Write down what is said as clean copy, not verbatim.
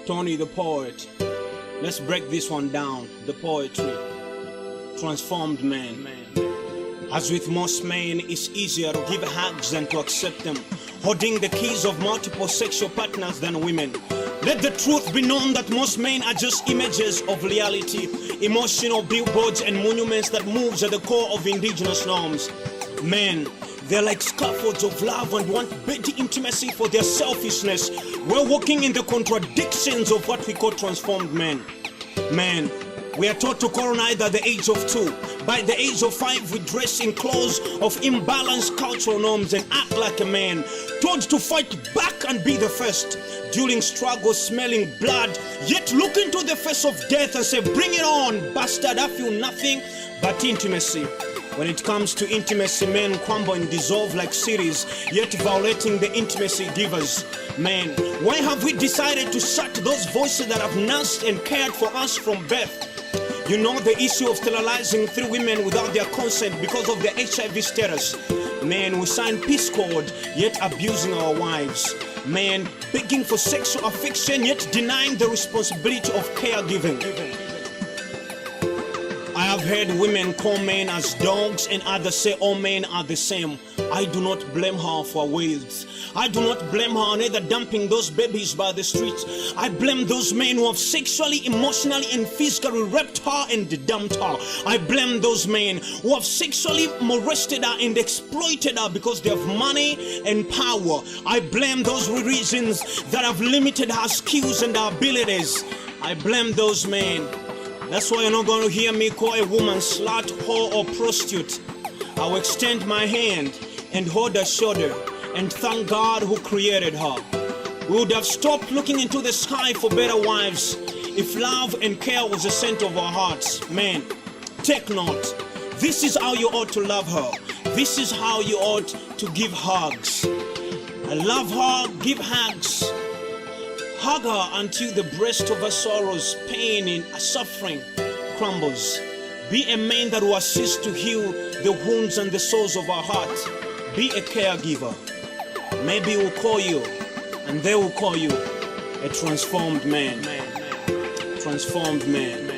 Tony the poet. Let's break this one down. The poetry. Transformed man. As with most men, it's easier to give hugs than to accept them, holding the keys of multiple sexual partners than women. Let the truth be known that most men are just images of reality, emotional billboards and monuments that moves at the core of indigenous norms. Men, they're like scaffolds of love and want better intimacy for their selfishness. We're walking in the contradictions of what we call transformed men. Men, we are taught to colonize at the age of 2. By the age of 5, we dress in clothes of imbalanced cultural norms and act like a man. Told to fight back and be the first. During struggles, smelling blood, yet look into the face of death and say, bring it on, bastard, I feel nothing but intimacy. When it comes to intimacy, men crumble and dissolve like cities, yet violating the intimacy givers. Man, why have we decided to shut those voices that have nursed and cared for us from birth? You know the issue of sterilizing 3 women without their consent because of their HIV status. Man, we sign peace code, yet abusing our wives. Man, begging for sexual affection, yet denying the responsibility of caregiving. I have heard women call men as dogs and others say all men are the same. I do not blame her for ways. I do not blame her on either dumping those babies by the streets. I blame those men who have sexually, emotionally and physically raped her and dumped her. I blame those men who have sexually molested her and exploited her because they have money and power. I blame those reasons that have limited her skills and her abilities. I blame those men. That's why you're not going to hear me call a woman slut, whore or prostitute. I will extend my hand and hold her shoulder and thank God who created her. We would have stopped looking into the sky for better wives if love and care was the center of our hearts. Man, take note. This is how you ought to love her. This is how you ought to give hugs. I love her, give hugs. Hug her until the breast of her sorrows, pain and suffering crumbles. Be a man that will assist to heal the wounds and the sores of our heart. Be a caregiver. Maybe we'll call you, and they will call you a transformed man. Transformed man.